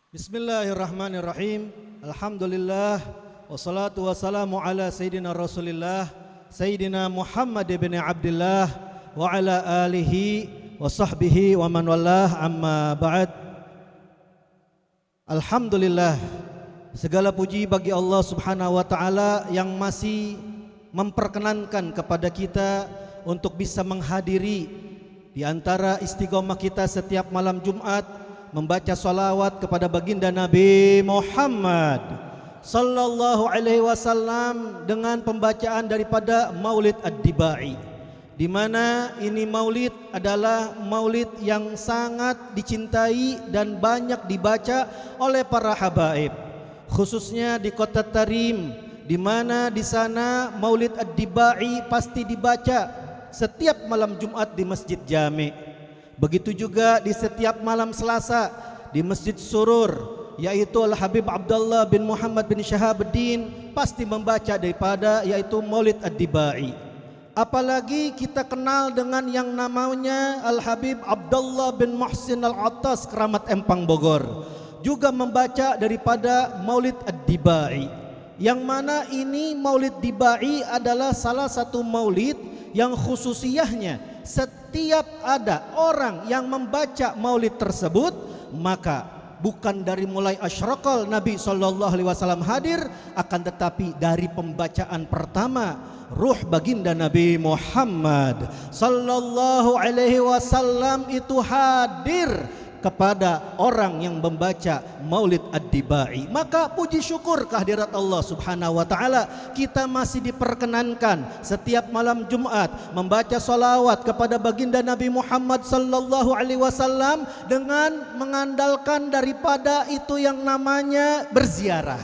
Bismillahirrahmanirrahim. Alhamdulillah wassalatu wassalamu ala sayyidina Rasulillah Sayyidina Muhammad ibn Abdullah wa ala alihi wa sahbihi wa man wallah, amma ba'd. Alhamdulillah, segala puji bagi Allah Subhanahu wa taala yang masih memperkenankan kepada kita untuk bisa menghadiri di antara istiqomah kita setiap malam Jumat membaca salawat kepada baginda Nabi Muhammad sallallahu alaihi wasallam dengan pembacaan daripada Maulid Ad-Dibai, di mana ini maulid adalah maulid yang sangat dicintai dan banyak dibaca oleh para habaib, khususnya di kota Tarim, di mana di sana Maulid Ad-Dibai pasti dibaca setiap malam Jumat di Masjid Jami'. Begitu juga di setiap malam Selasa di Masjid Surur, yaitu Al-Habib Abdullah bin Muhammad bin Syahabuddin pasti membaca daripada yaitu Maulid Ad-Dibai. Apalagi kita kenal dengan yang namanya Al-Habib Abdullah bin Muhsin Al-Attas Keramat Empang Bogor, juga membaca daripada Maulid Ad-Dibai, yang mana ini Maulid Dibai adalah salah satu maulid yang khususiyahnya setiap ada orang yang membaca maulid tersebut, maka bukan dari mulai asyraqal Nabi SAW hadir, akan tetapi dari pembacaan pertama ruh baginda Nabi Muhammad sallallahu alaihi wasallam itu hadir kepada orang yang membaca Maulid Ad-Dibai. Maka puji syukur kehadirat Allah Subhanahu wa taala, kita masih diperkenankan setiap malam Jumat membaca salawat kepada baginda Nabi Muhammad sallallahu alaihi wasallam dengan mengandalkan daripada itu yang namanya berziarah.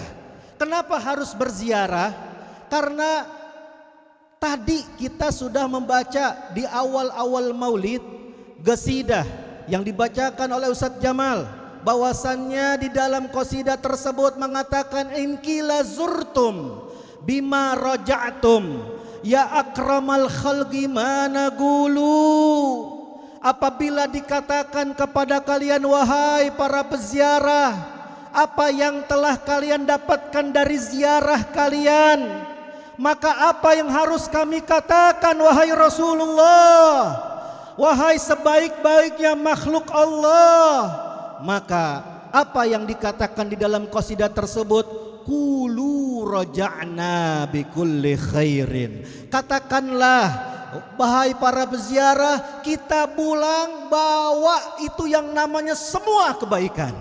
Kenapa harus berziarah? Karena tadi kita sudah membaca di awal-awal Maulid qasidah yang dibacakan oleh Ustadz Jamal, bahwasannya di dalam qasidah tersebut mengatakan inkila zurtum bima raja'tum ya akramal khalqi mana gulu. Apabila dikatakan kepada kalian wahai para peziarah, apa yang telah kalian dapatkan dari ziarah kalian, maka apa yang harus kami katakan wahai Rasulullah, wahai sebaik-baiknya makhluk Allah? Maka apa yang dikatakan di dalam qasidah tersebut, qulu raja'na bikulli khairin, katakanlah wahai para peziarah, kita pulang bawa itu yang namanya semua kebaikan.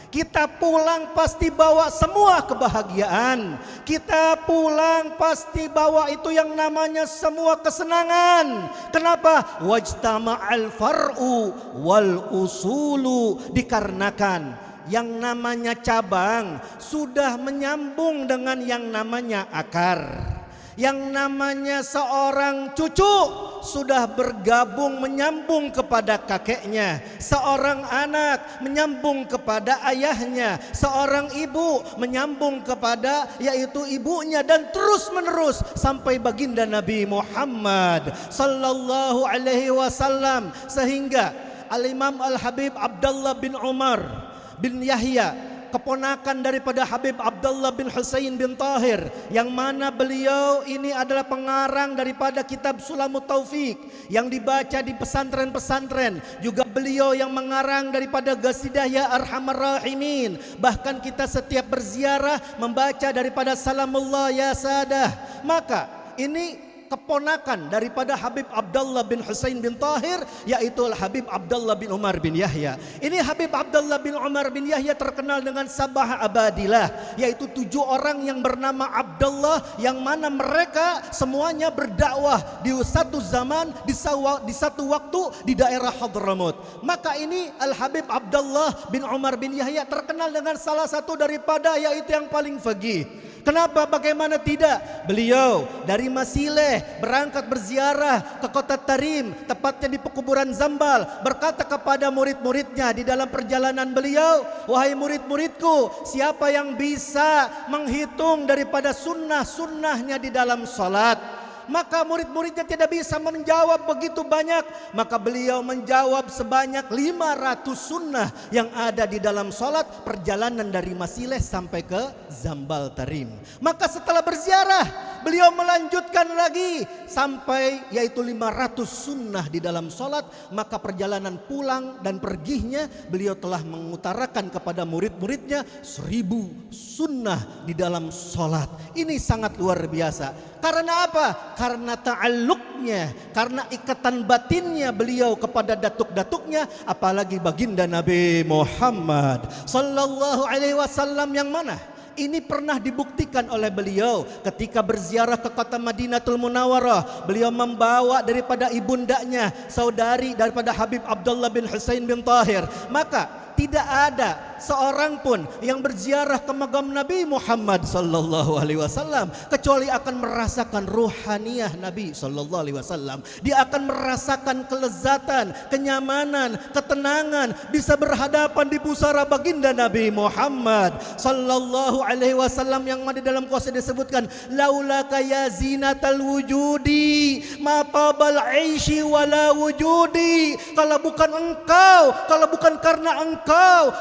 Kita pulang pasti bawa semua kebahagiaan. Kita pulang pasti bawa itu yang namanya semua kesenangan. Kenapa? Wajtama'al far'u wal usulu, dikarenakan yang namanya cabang sudah menyambung dengan yang namanya akar. Yang namanya seorang cucu sudah bergabung menyambung kepada kakeknya, seorang anak menyambung kepada ayahnya, seorang ibu menyambung kepada yaitu ibunya, dan terus menerus sampai baginda Nabi Muhammad sallallahu alaihi wasallam. Sehingga Al-Imam Al-Habib Abdullah bin Umar bin Yahya, keponakan daripada Habib Abdullah bin Husain bin Tahir, yang mana beliau ini adalah pengarang daripada kitab Sulamut Taufik yang dibaca di pesantren-pesantren, juga beliau yang mengarang daripada qasidah Ya Arhamar Rahimin. Bahkan kita setiap berziarah membaca daripada Salamullah Ya Sadah. Maka ini keponakan daripada Habib Abdullah bin Husain bin Tahir, yaitu Habib Abdullah bin Umar bin Yahya. Ini Habib Abdullah bin Umar bin Yahya terkenal dengan Sabah Abadilah, yaitu 7 orang yang bernama Abdullah, yang mana mereka semuanya berdakwah di satu zaman, di satu waktu di daerah Hadramut. Maka ini Al-Habib Abdullah bin Umar bin Yahya terkenal dengan salah satu daripada yaitu yang paling faqih. Kenapa? Bagaimana tidak? Beliau dari Masileh berangkat berziarah ke kota Tarim, tepatnya di pekuburan Zambal, berkata kepada murid-muridnya di dalam perjalanan beliau, wahai murid-muridku, siapa yang bisa menghitung daripada sunnah-sunnahnya di dalam salat, Maka murid-muridnya tidak bisa menjawab begitu banyak. Maka beliau menjawab sebanyak 500 sunnah yang ada di dalam solat perjalanan dari Masileh sampai ke Zambal Tarim. Maka setelah berziarah, beliau melanjutkan lagi sampai yaitu 500 sunnah di dalam solat. Maka perjalanan pulang dan perginya beliau telah mengutarakan kepada murid-muridnya 1000 sunnah di dalam solat. Ini sangat luar biasa. Karena apa? Karena ta'alluqnya, karena ikatan batinnya beliau kepada datuk-datuknya, apalagi baginda Nabi Muhammad sallallahu alaihi wasallam yang mana ini pernah dibuktikan oleh beliau ketika berziarah ke kota Madinatul Munawwarah. Beliau membawa daripada ibundanya, saudari daripada Habib Abdullah bin Husain bin Tahir. Maka tidak ada seorang pun yang berziarah ke makam Nabi Muhammad sallallahu alaihi wasallam kecuali akan merasakan ruhaniyah Nabi sallallahu alaihi wasallam. Dia akan merasakan kelezatan, kenyamanan, ketenangan, bisa berhadapan di pusara baginda Nabi Muhammad sallallahu alaihi wasallam yang mana dalam qasidah disebutkan laulaka ya zinatal wujudi ma tabal aishi wala wujudi. Kalau bukan engkau, kalau bukan karena engkau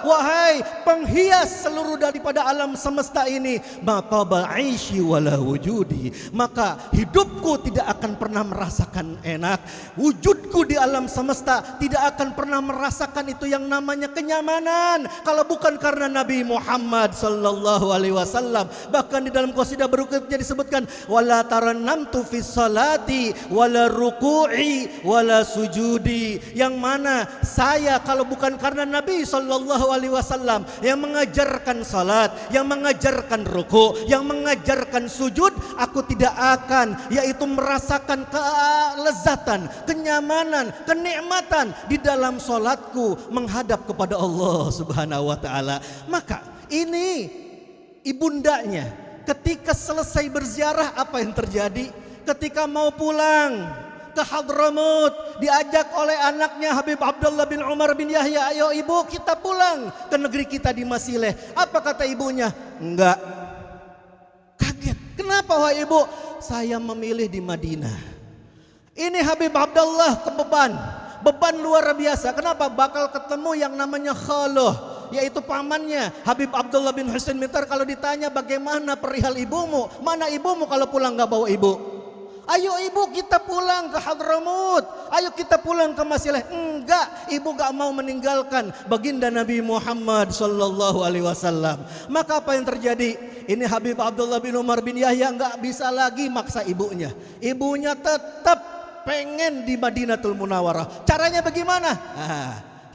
wahai penghias seluruh daripada alam semesta ini, maka ba'aishi wala wujudi, maka hidupku tidak akan pernah merasakan enak, wujudku di alam semesta tidak akan pernah merasakan itu yang namanya kenyamanan kalau bukan karena Nabi Muhammad sallallahu alaihi wasallam. Bahkan di dalam qasidah berikutnya disebutkan wala tarannamtu fis salati wala ruku'i wala sujudi, yang mana saya kalau bukan karena Nabi sallallahu alaihi wasallam yang mengajarkan salat, yang mengajarkan ruku, yang mengajarkan sujud, aku tidak akan yaitu merasakan kelezatan, kenyamanan, kenikmatan di dalam salatku menghadap kepada Allah Subhanahu wa taala. Maka ini ibundanya ketika selesai berziarah apa yang terjadi? Ketika mau pulang ke Hadramut diajak oleh anaknya Habib Abdullah bin Umar bin Yahya, ayo ibu kita pulang ke negeri kita di Masileh. Apa kata ibunya? Enggak. Kaget. Kenapa wahai ibu? Saya memilih di Madinah. Ini Habib Abdullah beban luar biasa. Kenapa? Bakal ketemu yang namanya khaloh, yaitu pamannya Habib Abdullah bin Husain bin Tahir. Kalau ditanya bagaimana perihal ibumu, mana ibumu kalau pulang gak bawa ibu? Ayo ibu kita pulang ke Hadramut, ayo kita pulang ke Masileh. Enggak, ibu gak mau meninggalkan baginda Nabi Muhammad sallallahu alaihi wasallam. Maka apa yang terjadi? Ini Habib Abdullah bin Umar bin Yahya gak bisa lagi maksa ibunya. Ibunya tetap pengen di Madinatul Munawwarah. Caranya bagaimana?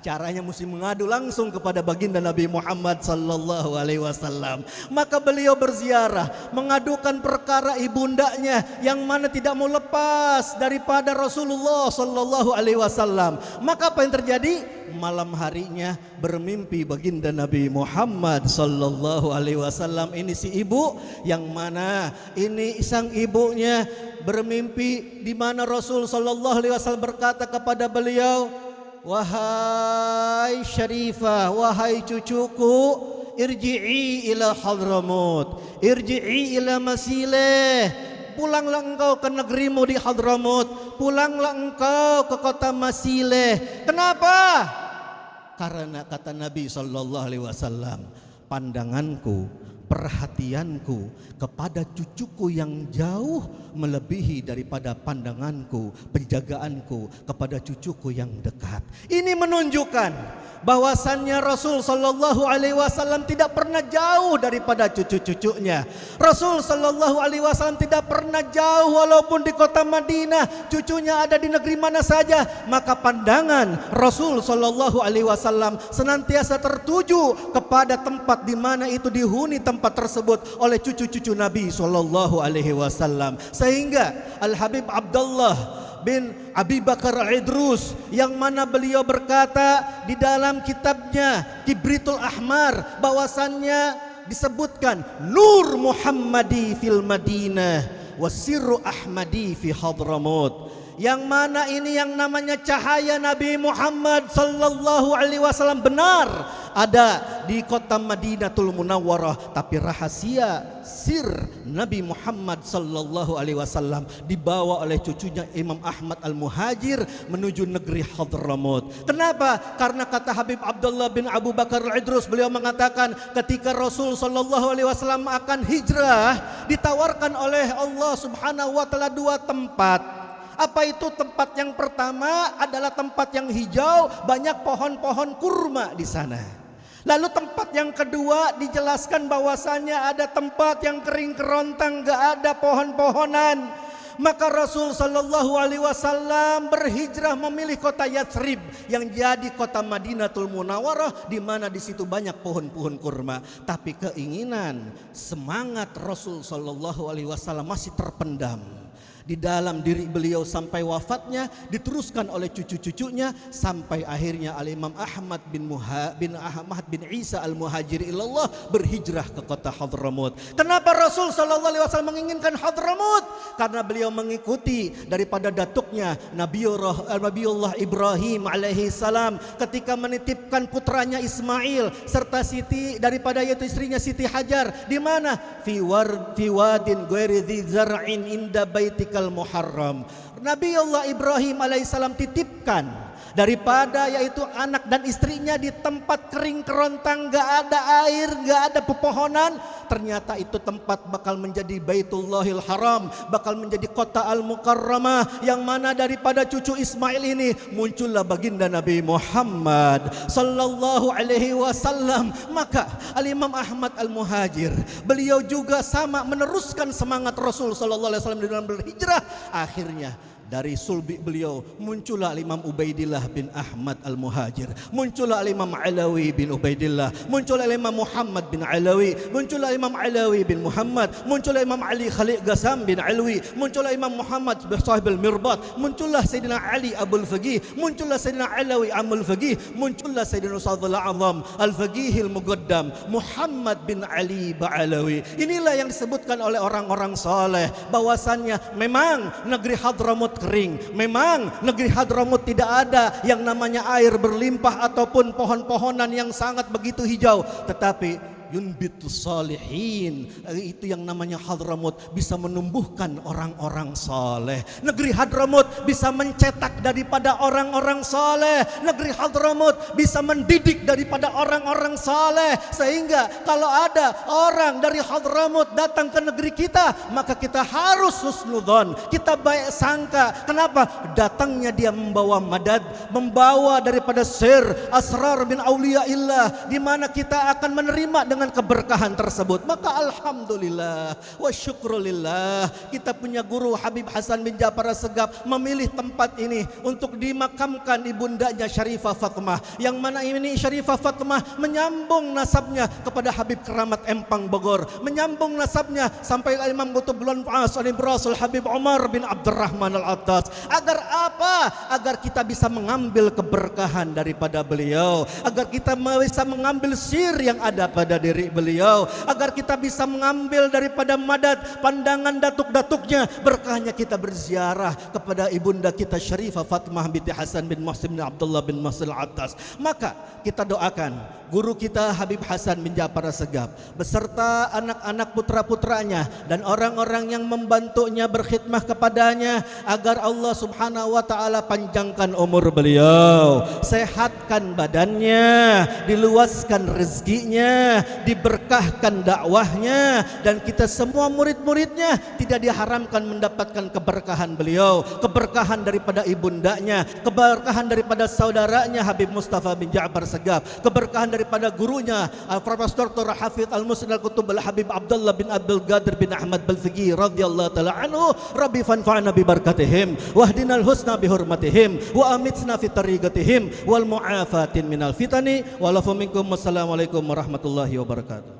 Caranya mesti mengadu langsung kepada baginda Nabi Muhammad sallallahu alaihi wasallam. Maka beliau berziarah, mengadukan perkara ibundanya yang mana tidak mau lepas daripada Rasulullah sallallahu alaihi wasallam. Maka apa yang terjadi? Malam harinya bermimpi baginda Nabi Muhammad sallallahu alaihi wasallam. Ini si ibu yang mana ini sang ibunya bermimpi di mana Rasul sallallahu alaihi wasallam berkata kepada beliau, wahai Syarifah, wahai cucuku, irji'i ila Hadramut, irji'i ila Masileh. Pulanglah engkau ke negerimu di Hadramut, pulanglah engkau ke kota Masileh. Kenapa? Karena kata Nabi sallallahu alaihi wasallam, pandanganku, perhatianku kepada cucuku yang jauh melebihi daripada pandanganku, penjagaanku kepada cucuku yang dekat. Ini menunjukkan bahwasannya Rasul sallallahu alaihi wasallam tidak pernah jauh daripada cucu-cucunya. Rasul sallallahu alaihi wasallam tidak pernah jauh walaupun di kota Madinah, cucunya ada di negeri mana saja, maka pandangan Rasul sallallahu alaihi wasallam senantiasa tertuju kepada tempat di mana itu dihuni tempat tersebut oleh cucu-cucu Nabi sallallahu alaihi wasallam. Sehingga Al-Habib Abdullah bin Abi Bakar Al-Idrus yang mana beliau berkata di dalam kitabnya Kibritul Ahmar bahwasannya disebutkan Nur Muhammadi fil Madinah wa Sirru Ahmadi fi Hadramut, yang mana ini yang namanya cahaya Nabi Muhammad sallallahu alaihi wasallam benar ada di kota Madinatul Munawwarah, tapi rahasia sir Nabi Muhammad sallallahu alaihi wasallam dibawa oleh cucunya Imam Ahmad Al-Muhajir menuju negeri Hadramut. Kenapa? Karena kata Habib Abdullah bin Abu Bakar Al-Idrus, beliau mengatakan ketika Rasul sallallahu alaihi wasallam akan hijrah, ditawarkan oleh Allah Subhanahu wa taala dua tempat. Apa itu tempat yang pertama? Adalah tempat yang hijau, banyak pohon-pohon kurma di sana. Lalu tempat yang kedua dijelaskan bahwasanya ada tempat yang kering kerontang, gak ada pohon-pohonan. Maka Rasul sallallahu alaihi wasallam berhijrah memilih kota Yathrib yang jadi kota Madinatul Munawwarah, di mana di situ banyak pohon-pohon kurma. Tapi keinginan, semangat Rasul sallallahu alaihi wasallam masih terpendam di dalam diri beliau sampai wafatnya, diteruskan oleh cucu-cucunya sampai akhirnya Al-Imam Ahmad bin Isa Al-Muhajir ilallah berhijrah ke kota Hadramut. Kenapa Rasul sallallahu alaihi wasallam menginginkan Hadramut? Karena beliau mengikuti daripada datuknya Nabiullah Ibrahim alaihi salam ketika menitipkan putranya Ismail serta Siti daripada yaitu istrinya Siti Hajar di mana fi wadin ghairi dzi zar'in inda baitika Muharram. Nabiullah Ibrahim alaihissalam titipkan daripada yaitu anak dan istrinya di tempat kering kerontang, gak ada air, gak ada pepohonan. Ternyata itu tempat bakal menjadi Baitullahil Haram, bakal menjadi kota Al-Mukarramah, yang mana daripada cucu Ismail ini muncullah baginda Nabi Muhammad sallallahu alaihi wasallam. Maka Al-Imam Ahmad Al-Muhajir, beliau juga sama meneruskan semangat Rasul sallallahu alaihi wasallam dalam berhijrah. Akhirnya dari sulbi beliau muncullah Imam Ubaidillah bin Ahmad Al-Muhajir, muncullah Imam Alawi bin Ubaidillah, muncullah Imam Muhammad bin Alawi, muncullah Imam Alawi bin Muhammad, muncullah Imam Ali Khalid Ghassan bin Alwi, muncullah Imam Muhammad sahib al-Mirbat, muncullah Sayyidina Ali Abul Faqih, muncullah Sayyidina Alawi Amul Faqih, muncullah Sayyidina Ustadzul Azam Al-Faqih Al-Muqaddam Muhammad bin Ali Ba'alawi. Inilah yang disebutkan oleh orang-orang saleh bahwasannya memang negeri Hadramut kering, memang negeri Hadramut tidak ada yang namanya air berlimpah ataupun pohon-pohonan yang sangat begitu hijau, tetapi yunbitus salihin, itu yang namanya Hadramut bisa menumbuhkan orang-orang saleh. Negeri Hadramut bisa mencetak daripada orang-orang saleh. Negeri Hadramut bisa mendidik daripada orang-orang saleh, sehingga kalau ada orang dari Hadramut datang ke negeri kita, maka kita harus husnudzon, kita baik sangka. Kenapa? Datangnya dia membawa madad, membawa daripada sir asrar bin auliyaillah, di mana kita akan menerima dengan keberkahan tersebut. Maka alhamdulillah wa syukrulillah, kita punya guru Habib Hasan bin Ja'far As-Segaf memilih tempat ini untuk dimakamkan ibundanya Syarifah Fatimah, yang mana ini Syarifah Fatimah menyambung nasabnya kepada Habib Keramat Empang Bogor, menyambung nasabnya sampai Imam Qutbul Fa'as Al-Ibrasul Habib Umar bin Abdurrahman Al-Attas. Agar apa? Agar kita bisa mengambil keberkahan daripada beliau, agar kita bisa mengambil sir yang ada pada diri beliau, agar kita bisa mengambil daripada madad pandangan datuk-datuknya, berkahnya kita berziarah kepada ibunda kita Syarifah Fatimah binti Hasan bin Muhsin bin Abdullah bin Mas'ud Al-Attas. Maka kita doakan guru kita Habib Hasan bin Ja'far As-Segaf beserta anak-anak putra-putranya dan orang-orang yang membantunya berkhidmah kepadanya, agar Allah Subhanahu wa taala panjangkan umur beliau, sehatkan badannya, diluaskan rezekinya, diberkahkan dakwahnya, dan kita semua murid-muridnya tidak diharamkan mendapatkan keberkahan beliau, keberkahan daripada ibundanya, keberkahan daripada saudaranya Habib Mustafa bin Ja'far As-Segaf, keberkahan daripada gurunya Profesor Dr. Hafidz Al-Musnid Al-Qutub Al-Habib Abdullah bin Abdul Qadir bin Ahmad Al-Fiqih radhiyallahu taala anhu. Rabbi fanfa'na bi barakatihim wahdinal husna bi hurmatihim wa amitna fi tariqatihim wal mu'afatin minal fitani wa lafu minkum. Wassalamualaikum warahmatullahi wabarakatuh.